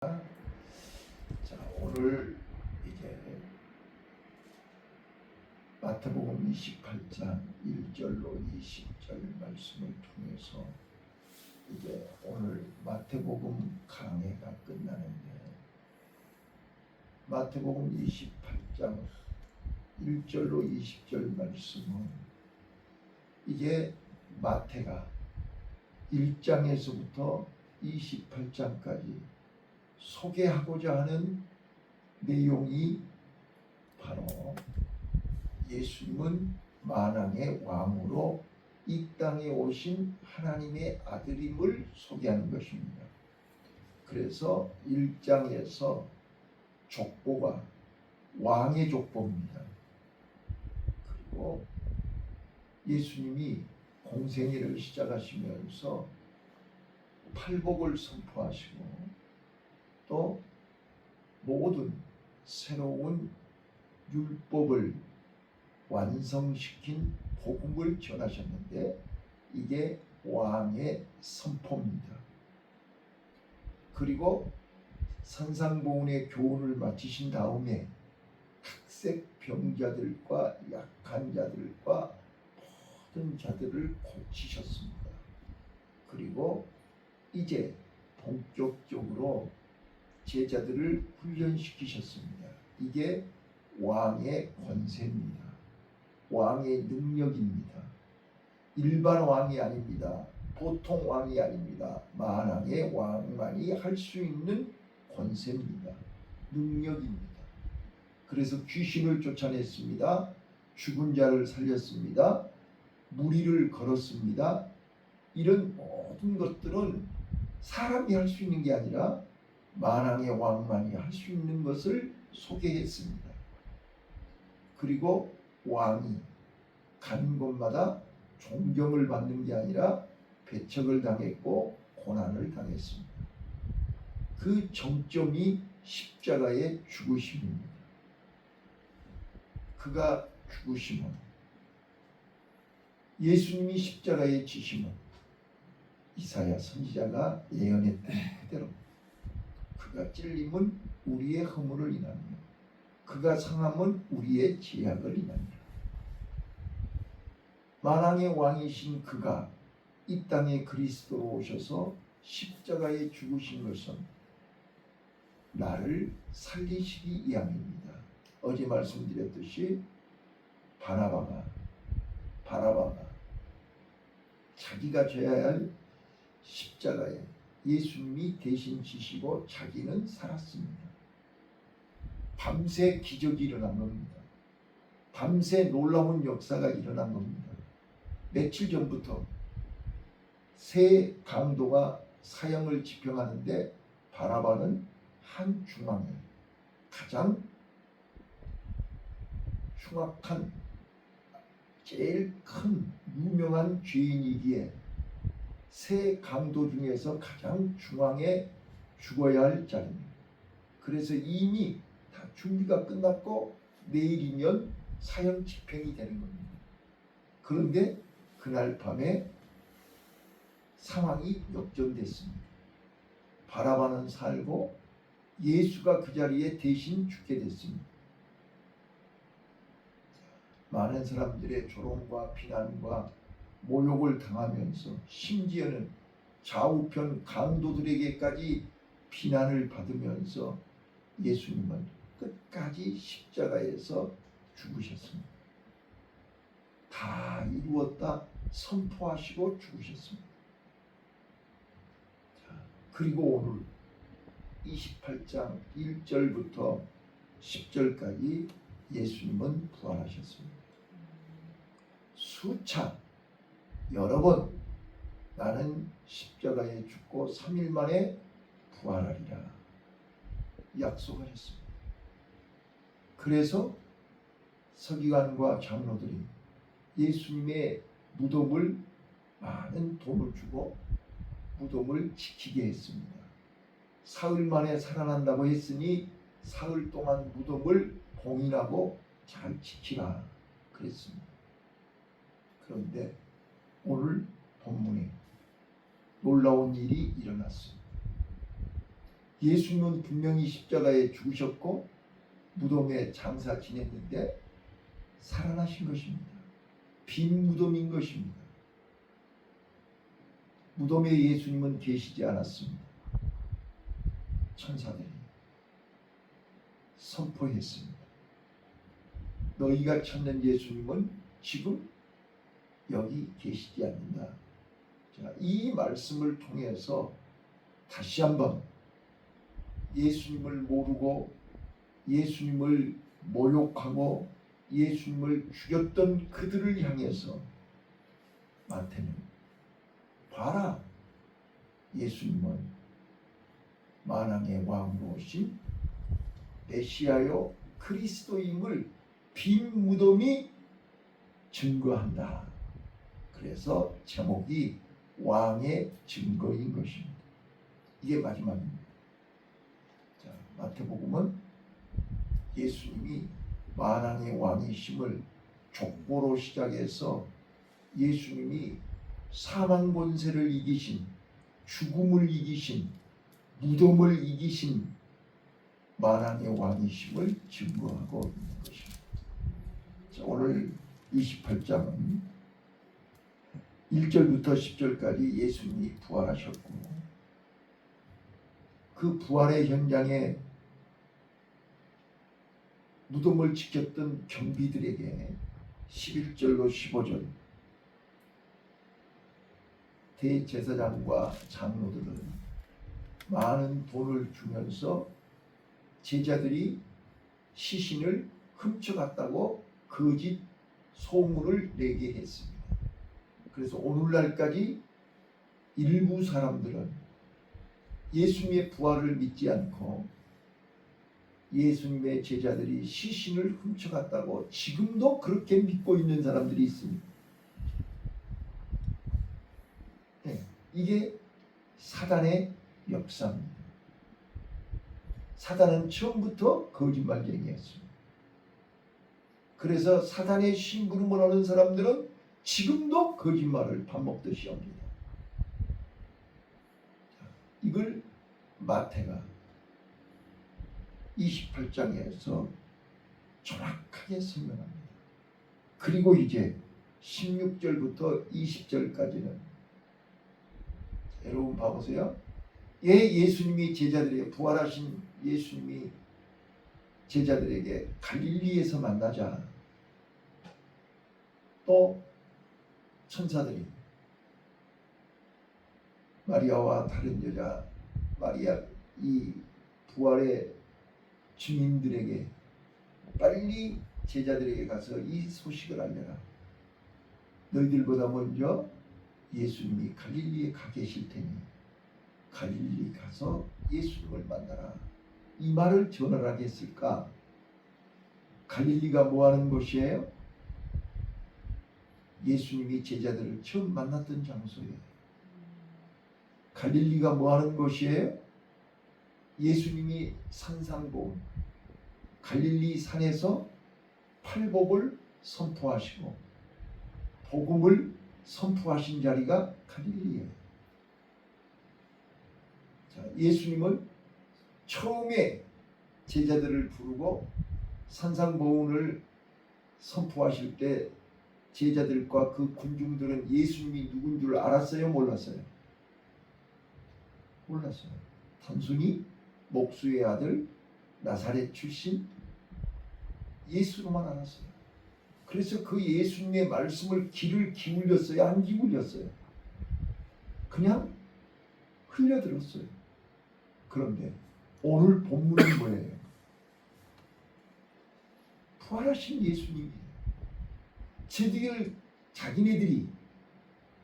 자, 오늘 이제 마태복음 28장 1절로 20절 말씀을 통해서 이제 오늘 마태복음 강해가 끝나는데, 마태복음 28장 1절로 20절 말씀은 이게 마태가 1장에서부터 28장까지 소개하고자 하는 내용이 바로 예수님은 만왕의 왕으로 이 땅에 오신 하나님의 아들임을 소개하는 것입니다. 그래서 1장에서 족보가 왕의 족보입니다. 그리고 예수님이 공생애를 시작하시면서 팔복을 선포하시고 또 모든 새로운 율법을 완성시킨 복음을 전하셨는데, 이게 왕의 선포입니다. 그리고 산상보훈의 교훈을 마치신 다음에 각색 병자들과 약한 자들과 모든 자들을 고치셨습니다. 그리고 이제 본격적으로 제자들을 훈련시키셨습니다. 이게 왕의 권세입니다. 왕의 능력입니다. 일반 왕이 아닙니다. 보통 왕이 아닙니다. 만왕의 왕만이 할 수 있는 권세입니다. 능력입니다. 그래서 귀신을 쫓아냈습니다. 죽은 자를 살렸습니다. 무리를 걸었습니다. 이런 모든 것들은 사람이 할 수 있는 게 아니라 만왕의 왕만이 할 수 있는 것을 소개했습니다. 그리고 왕이 가는 곳마다 존경을 받는 게 아니라 배척을 당했고 고난을 당했습니다. 그 정점이 십자가의 죽으심입니다. 그가 죽으심은, 예수님이 십자가에 지심은 이사야 선지자가 예언했던 그대로 그가 찔림은 우리의 허물을 인하며 그가 상함은 우리의 죄악을 인하니라. 만왕의 왕이신 그가 이 땅에 그리스도로 오셔서 십자가에 죽으신 것은 나를 살리시기 위함입니다. 어제 말씀드렸듯이 바나바가 자기가 져야 할 십자가에 예수님이 대신 지시고 자기는 살았습니다. 밤새 기적이 일어난 겁니다. 밤새 놀라운 역사가 일어난 겁니다. 며칠 전부터 새 강도가 사형을 집행하는데 바나바는 한 중앙에 가장 흉악한 제일 큰 유명한 죄인이기에 새 강도 중에서 가장 중앙에 죽어야 할 자리입니다. 그래서 이미 다 준비가 끝났고 내일이면 사형 집행이 되는 겁니다. 그런데 그날 밤에 상황이 역전됐습니다. 바나바는 살고 예수가 그 자리에 대신 죽게 됐습니다. 많은 사람들의 조롱과 비난과 모욕을 당하면서 심지어는 좌우편 강도들에게까지 비난을 받으면서 예수님은 끝까지 십자가에서 죽으셨습니다. 다 이루었다 선포하시고 죽으셨습니다. 그리고 오늘 28장 1절부터 10절까지 예수님은 부활하셨습니다. 수차 여러 번 나는 십자가에 죽고 3일 만에 부활하리라 약속하셨습니다. 그래서 서기관과 장로들이 예수님의 무덤을 많은 돈을 주고 무덤을 지키게 했습니다. 사흘 만에 살아난다고 했으니 사흘 동안 무덤을 봉인하고 잘 지키라 그랬습니다. 그런데 오늘 본문에 놀라운 일이 일어났습니다. 예수님은 분명히 십자가에 죽으셨고 무덤에 장사 지냈는데 살아나신 것입니다. 빈 무덤인 것입니다. 무덤에 예수님은 계시지 않았습니다. 천사들이 선포했습니다. 너희가 찾는 예수님은 지금 여기 계시지 않는다. 자, 이 말씀을 통해서 다시 한번 예수님을 모르고 예수님을 모욕하고 예수님을 죽였던 그들을 향해서 마태는 봐라, 예수님은 만왕의 왕으로 오신 메시아요 그리스도임을 빈 무덤이 증거한다. 그래서 제목이 왕의 증거인 것입니다. 이게 마지막입니다. 자, 마태복음은 예수님이 만왕의 왕이심을 족보로 시작해서 예수님이 사망 권세를 이기신, 죽음을 이기신, 무덤을 이기신 만왕의 왕이심을 증거하고 있는 것입니다. 자, 오늘 28장은 1절부터 10절까지 예수님이 부활하셨고 그 부활의 현장에 무덤을 지켰던 경비들에게 11절로 15절 대제사장과 장로들은 많은 돈을 주면서 제자들이 시신을 훔쳐갔다고 거짓 소문을 내게 했습니다. 그래서 오늘날까지 일부 사람들은 예수님의 부활을 믿지 않고 예수님의 제자들이 시신을 훔쳐갔다고 지금도 그렇게 믿고 있는 사람들이 있습니다. 네, 이게 사단의 역사입니다. 사단은 처음부터 거짓말쟁이였습니다. 그래서 사단의 심부름을 하는 사람들은 지금도 거짓말을 밥 먹듯이 합니다. 이걸 마태가 28장에서 정확하게 설명합니다. 그리고 이제 16절부터 20절까지는 여러분 봐보세요. 예수님이 제자들에게 부활하신 예수님이 제자들에게 갈릴리에서 만나자. 또 천사들이 마리아와 다른 여자 마리아 이 부활의 주민들에게 빨리 제자들에게 가서 이 소식을 알려라. 너희들보다 먼저 예수님이 갈릴리에 가 계실 테니 갈릴리 가서 예수님을 만나라. 이 말을 전하라고 했을까? 갈릴리가 뭐하는 곳이에요? 예수님이 제자들을 처음 만났던 장소예요. 갈릴리가 뭐하는 곳이에요? 예수님이 산상보훈 갈릴리 산에서 팔복을 선포하시고 복음을 선포하신 자리가 갈릴리예요. 자, 예수님은 처음에 제자들을 부르고 산상보훈을 선포하실 때 제자들과 그 군중들은 예수님이 누군 줄 알았어요? 몰랐어요? 몰랐어요. 단순히 목수의 아들 나사렛 출신 예수로만 알았어요. 그래서 그 예수님의 말씀을 귀를 기울였어요? 안 기울였어요? 그냥 흘려들었어요. 그런데 오늘 본문은 뭐예요? 부활하신 예수님이 자기네들이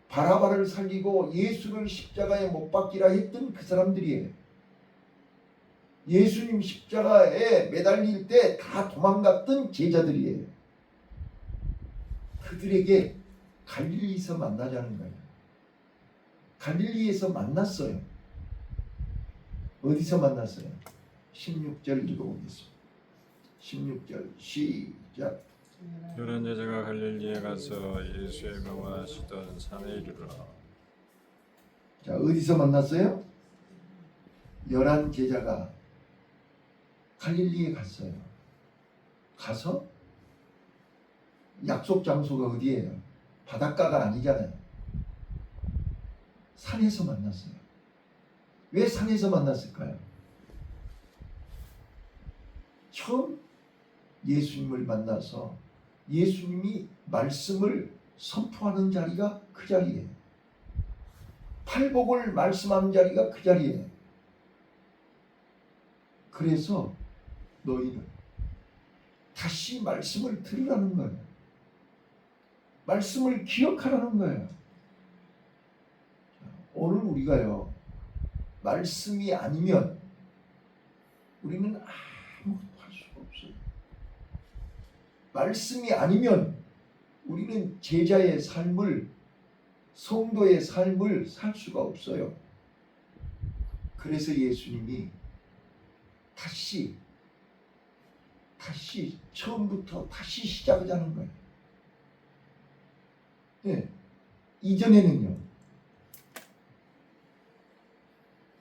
바라바를 살리고 예수를 십자가에 못 박기라 했던 그 사람들이에요. 예수님 십자가에 매달릴 때 다 도망갔던 제자들이에요. 그들에게 갈릴리에서 만나자는 거예요. 갈릴리에서 만났어요. 어디서 만났어요? 16절 읽어보겠습니다. 16절 시작. 요런 여자가 갈릴리에 가서 예수의 명하시던 산에 이르러. 자, 어디서 만났어요? 열한 제자가 갈릴리에 갔어요. 가서 약속 장소가 어디예요? 바닷가가 아니잖아요. 산에서 만났어요. 왜 산에서 만났을까요? 처음 예수님을 만나서 예수님이 말씀을 선포하는 자리가 그 자리예요. 팔복을 말씀하는 자리가 그 자리예요. 그래서 너희는 다시 말씀을 들으라는 거예요. 말씀을 기억하라는 거예요. 오늘 우리가요, 말씀이 아니면 우리는 아무것도 할 수가 없어요. 말씀이 아니면 우리는 제자의 삶을, 성도의 삶을 살 수가 없어요. 그래서 예수님이 다시 처음부터 다시 시작하자는 거예요. 네. 이전에는요,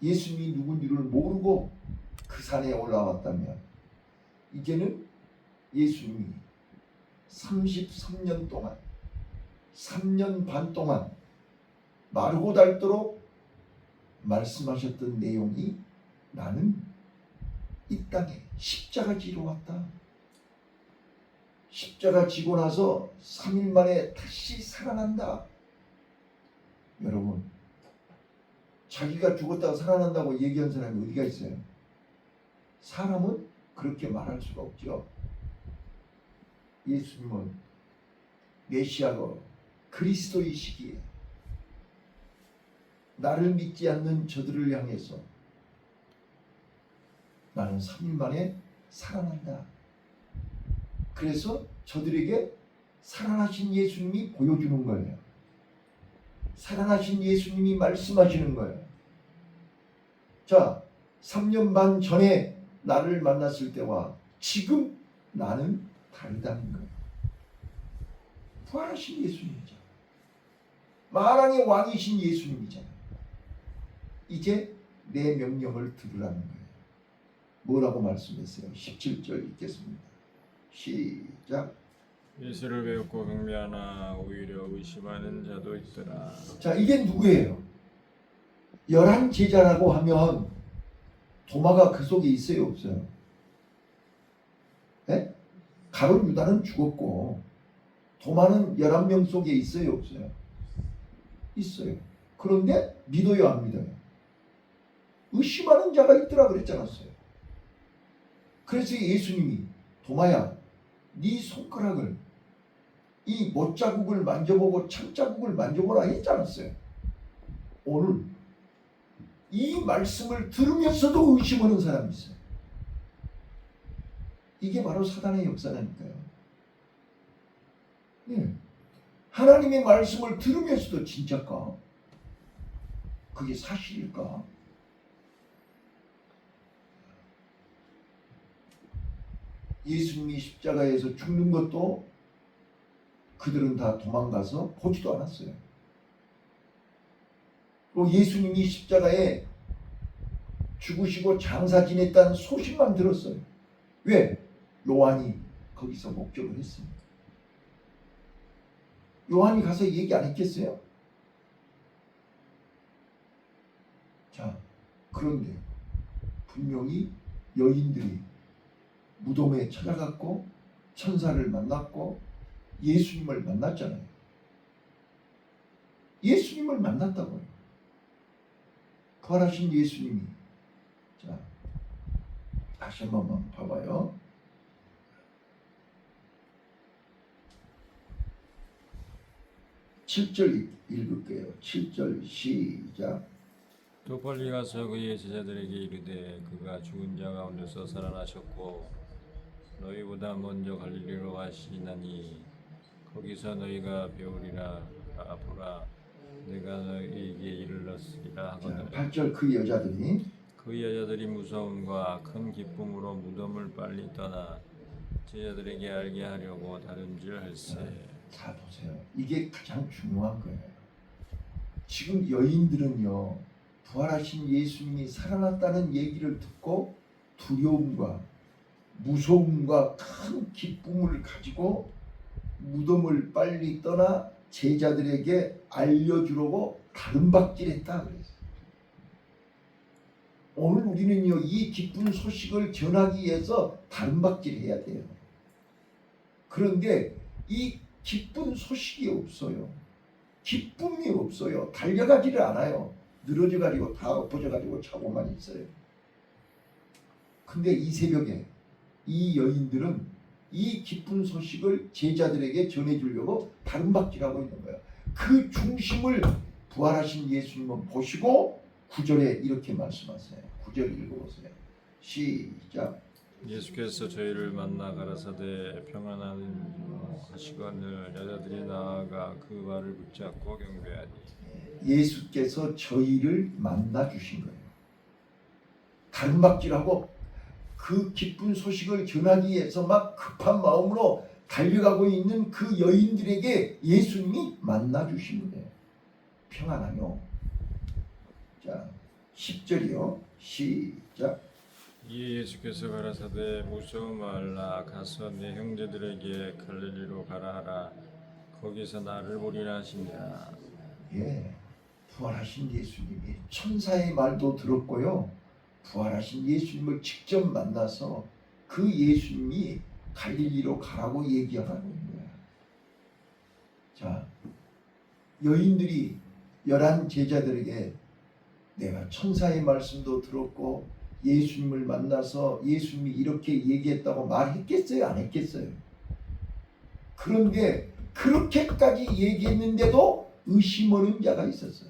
예수님이 누군지를 모르고 그 산에 올라왔다면, 이제는 예수님이 33년 동안, 3년 반 동안 마르고 닳도록 말씀하셨던 내용이, 나는 이 땅에 십자가 지러 왔다. 십자가 지고 나서 3일 만에 다시 살아난다. 여러분, 자기가 죽었다가 살아난다고 얘기한 사람이 어디가 있어요? 사람은 그렇게 말할 수가 없죠. 예수님은 메시아로 그리스도이시기에 나를 믿지 않는 저들을 향해서 나는 3일 만에 살아난다. 그래서 저들에게 살아나신 예수님이 보여주는 거예요. 살아나신 예수님이 말씀하시는 거예요. 자, 3년 반 전에 나를 만났을 때와 지금 나는 다르다는 거예요. 부활하신 예수님이잖아요. 만왕의 왕이신 예수님이잖아요. 이제 내 명령을 들으라는 거예요. 뭐라고 말씀했어요? 17절 읽겠습니다. 시작. 예수를 배웠고 경배하나 오히려 의심하는 자도 있더라. 자, 이게 누구예요? 11 제자라고 하면 도마가 그 속에 있어요, 없어요? 네? 가룟 유다는 죽었고 도마는 11명 속에 있어요, 없어요? 있어요. 그런데 믿어요, 안 믿어요? 의심하는 자가 있더라 그랬지 않았어요? 그래서 예수님이 도마야, 네 손가락을 이 못자국을 만져보고 참자국을 만져보라 했지 않았어요? 오늘 이 말씀을 들으면서도 의심하는 사람이 있어요. 이게 바로 사단의 역사라니까요. 네. 하나님의 말씀을 들으면서도 진짜일까? 그게 사실일까? 예수님이 십자가에서 죽는 것도 그들은 다 도망가서 보지도 않았어요. 또 예수님이 십자가에 죽으시고 장사 지냈다는 소식만 들었어요. 왜? 요한이 거기서 목격을 했습니다. 요한이 가서 얘기 안 했겠어요? 자, 그런데 분명히 여인들이 무덤에 찾아갔고 천사를 만났고 예수님을 만났잖아요. 예수님을 만났다고요. 부활하신 예수님이. 자, 다시 한 번만 봐봐요. 7절 읽을게요. 7절 시작. 또 빨리 가서 그의 제자들에게 이르되 그가 죽은 자 가운데서 살아나셨고 너희보다 먼저 갈릴리로 가시나니 거기서 너희가 배우리라. 보라, 내가 너희에게 이르렀으리라 하거늘. 8절 그 여자들이 무서움과 큰 기쁨으로 무덤을 빨리 떠나 제자들에게 알게 하려고 다름질할세. 자, 보세요. 이게 가장 중요한 거예요. 지금 여인들은요, 부활하신 예수님이 살아났다는 얘기를 듣고 두려움과 무서움과 큰 기쁨을 가지고 무덤을 빨리 떠나 제자들에게 알려주려고 다름박질했다 그랬어요. 오늘 우리는요, 이 기쁜 소식을 전하기 위해서 다름박질해야 돼요. 그런데 이 기쁜 소식이 없어요. 기쁨이 없어요. 달려가지를 않아요. 늘어져가지고 다 엎어져가지고 자고만 있어요. 근데 이 새벽에 이 여인들은 이 기쁜 소식을 제자들에게 전해주려고 다름박질하고 있는 거예요. 그 중심을 부활하신 예수님은 보시고 9절에 이렇게 말씀하세요. 9절 읽어보세요. 시작. 예수께서 저희를 만나 가라사대 평안하시거늘 여자들이 나아가 그 발을 붙잡고 경배하니. 예수께서 저희를 만나 주신 거예요. 다름박질하고 그 기쁜 소식을 전하기 위해서 막 급한 마음으로 달려가고 있는 그 여인들에게 예수님이 만나 주신 거예요. 평안하며. 자, 10절이요. 시작. 이에 예수께서 가라사대 무서워 말라 가서 내 형제들에게 갈릴리로 가라 하라 거기서 나를 보리라 하시니라. 예, 부활하신 예수님이 천사의 말도 들었고요. 부활하신 예수님을 직접 만나서 그 예수님이 갈릴리로 가라고 얘기하는 거야. 자, 여인들이 11 제자들에게 내가 천사의 말씀도 들었고 예수님을 만나서 예수님이 이렇게 얘기했다고 말했겠어요? 안 했겠어요? 그런데 그렇게까지 얘기했는데도 의심하는 자가 있었어요.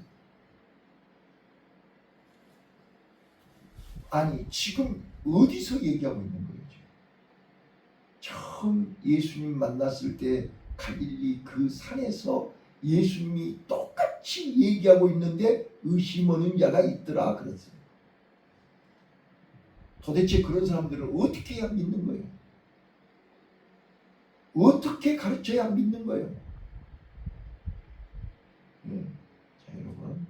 아니 지금 어디서 얘기하고 있는 거예요? 처음 예수님 만났을 때 갈릴리 그 산에서 예수님이 똑같이 얘기하고 있는데 의심하는 자가 있더라 그랬어요. 도대체 그런 사람들은 어떻게 해야 믿는 거예요? 어떻게 가르쳐야 믿는 거예요? 자 여러분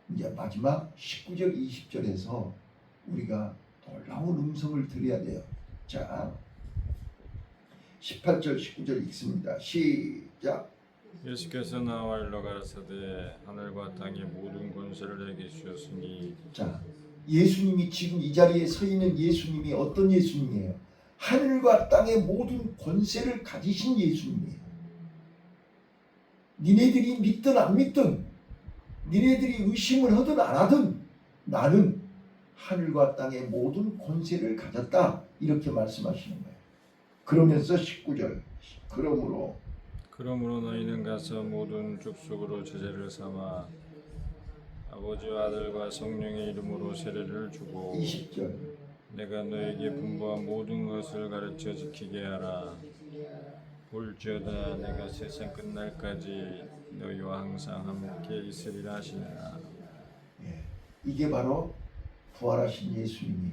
이제 마지막 19절 20절에서 우리가 놀라운 음성을 들어야 돼요. 자 18절 19절 읽습니다. 시작. 예수께서 나와 일러 가라사대 하늘과 땅의 모든 권세를 내게 주셨으니. 자 예수님이 지금 이 자리에 서 있는 예수님이 어떤 예수님이에요? 하늘과 땅의 모든 권세를 가지신 예수님이에요. 니네들이 믿든 안 믿든 니네들이 의심을 하든 안 하든 나는 하늘과 땅의 모든 권세를 가졌다 이렇게 말씀하시는 거예요. 그러면서 19절 그러므로 너희는 가서 모든 족속으로 제자를 삼아 아버지와 아들과 성령의 이름으로 세례를 주고 20절 내가 너에게 분부한 모든 것을 가르쳐 지키게 하라. 볼지어다 내가 세상 끝날까지 너희와 항상 함께 있으리라 하시니라. 예, 이게 바로 부활하신 예수님이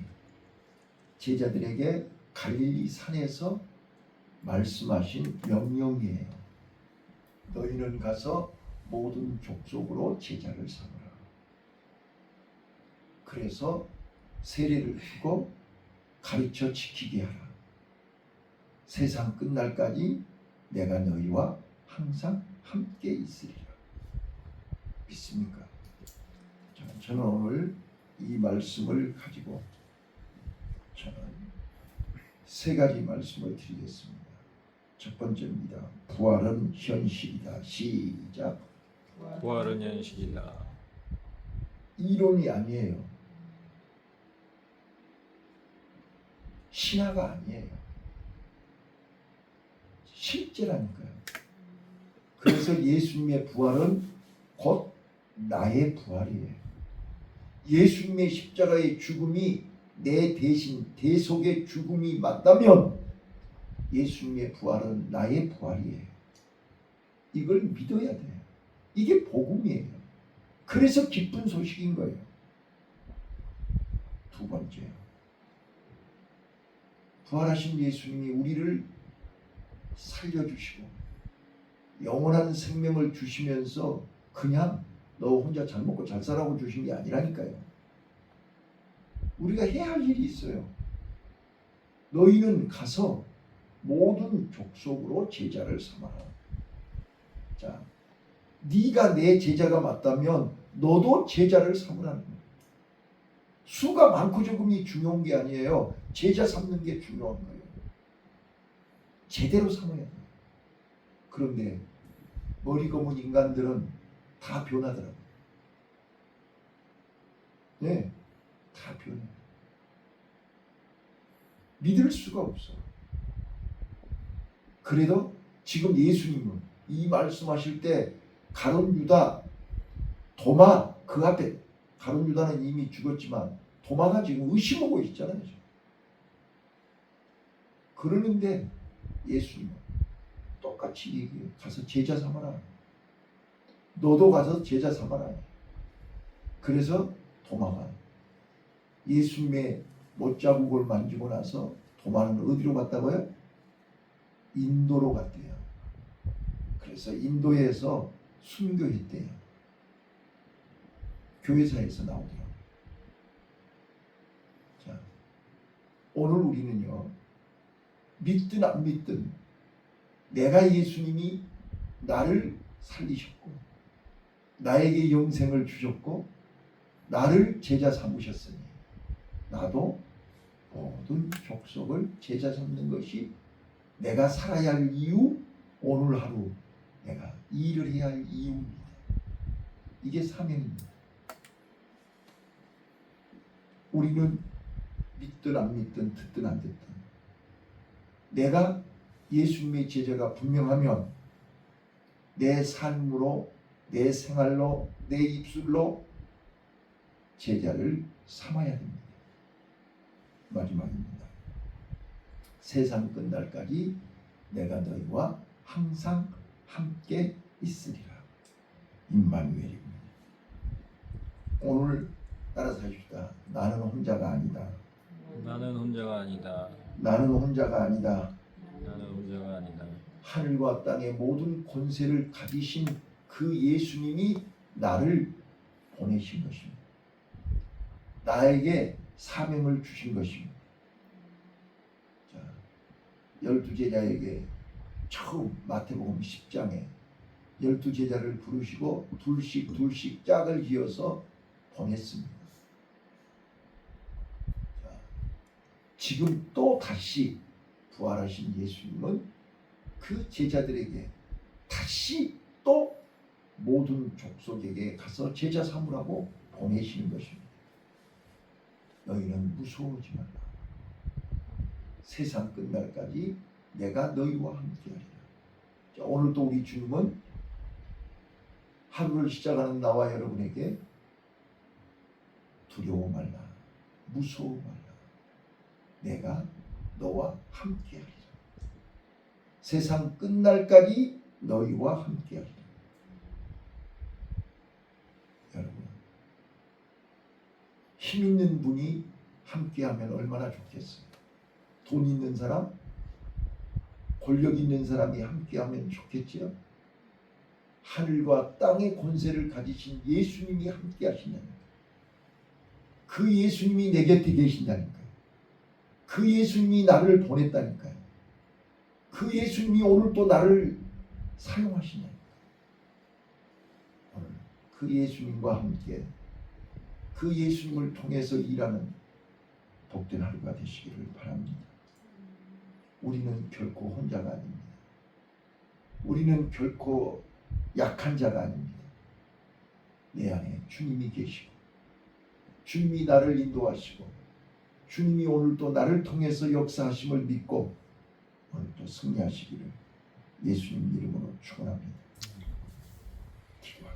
제자들에게 갈릴리 산에서 말씀하신 명령이에요. 너희는 가서 모든 족속으로 제자를 삼으라. 그래서 세례를 주고 가르쳐 지키게 하라. 세상 끝날까지 내가 너희와 항상 함께 있으리라. 믿습니까? 저는 오늘 이 말씀을 가지고 저는 세 가지 말씀을 드리겠습니다. 첫 번째입니다. 부활은 현실이다. 시작. 부활은 현실이다. 이론이 아니에요. 신화가 아니에요. 실제라니까요. 그래서 예수님의 부활은 곧 나의 부활이에요. 예수님의 십자가의 죽음이 내 대신 대속의 죽음이 맞다면 예수님의 부활은 나의 부활이에요. 이걸 믿어야 돼요. 이게 복음이에요. 그래서 기쁜 소식인 거예요. 두 번째요. 부활하신 예수님이 우리를 살려주시고 영원한 생명을 주시면서 그냥 너 혼자 잘 먹고 잘 살라고 주신 게 아니라니까요. 우리가 해야 할 일이 있어요. 너희는 가서 모든 족속으로 제자를 삼아라. 자, 네가 내 제자가 맞다면 너도 제자를 삼으라는 거예요. 수가 많고 적음이 중요한 게 아니에요. 제자 삼는 게 중요한 거예요. 제대로 삼아야 돼요. 그런데 머리 검은 인간들은 다 변하더라고요. 네, 다 변해. 믿을 수가 없어. 그래도 지금 예수님은 이 말씀하실 때 가룟 유다, 도마 그 앞에, 가룟 유다는 이미 죽었지만 도마가 지금 의심하고 있잖아요. 그러는데 예수님은 똑같이 얘기해요. 가서 제자 삼아라. 너도 가서 제자 삼아라. 그래서 도마가 예수님의 못자국을 만지고 나서 도마는 어디로 갔다고요? 인도로 갔대요. 그래서 인도에서 순교했대요. 교회사에서 나오더라고요. 자, 오늘 우리는요, 믿든 안 믿든 내가 예수님이 나를 살리셨고 나에게 영생을 주셨고 나를 제자 삼으셨으니 나도 모든 족속을 제자 삼는 것이 내가 살아야 할 이유, 오늘 하루 내가 이 일을 해야 할 이유입니다. 이게 사명입니다. 우리는 믿든 안 믿든 듣든 안 듣든 내가 예수님의 제자가 분명하면 내 삶으로, 내 생활로, 내 입술로 제자를 삼아야 됩니다. 마지막입니다. 세상 끝날까지 내가 너희와 항상 함께 있으리라. 임마누엘입니다. 오늘 따라서 하십시다. 나는 혼자가 아니다. 나는 혼자가 아니다. 나는 혼자가 아니다. 나는 혼자가 아니다. 하늘과 땅의 모든 권세를 가지신 그 예수님이 나를 보내신 것입니다. 나에게 사명을 주신 것입니다. 자, 12제자에게 처음 마태복음 10장에 12제자를 부르시고 둘씩 짝을 지어서 보냈습니다. 자, 지금 또 다시 부활하신 예수님은 그 제자들에게 다시 또 모든 족속에게 가서 제자 삼으라고 보내시는 것입니다. 너희는 무서워하지 말라. 세상 끝날까지 내가 너희와 함께하리라. 자, 오늘도 우리 주님은 하루를 시작하는 나와 여러분에게 두려워 말라, 무서워 말라. 내가 너와 함께하리라. 세상 끝날까지 너희와 함께하리라. 여러분, 힘 있는 분이 함께하면 얼마나 좋겠어요. 돈 있는 사람, 권력 있는 사람이 함께하면 좋겠지요. 하늘과 땅의 권세를 가지신 예수님이 함께하신다니까. 그 예수님이 내 곁에 계신다니까요. 그 예수님이 나를 보냈다니까요. 그 예수님이 오늘 또 나를 사용하시냐니까요. 오늘 그 예수님과 함께 그 예수님을 통해서 일하는 복된 하루가 되시기를 바랍니다. 우리는 결코 혼자가 아닙니다. 우리는 결코 약한 자가 아닙니다. 내 안에 주님이 계시고 주님이 나를 인도하시고 주님이 오늘 또 나를 통해서 역사하심을 믿고 오늘 또 승리하시기를 예수님 이름으로 축원합니다. 기도합니다.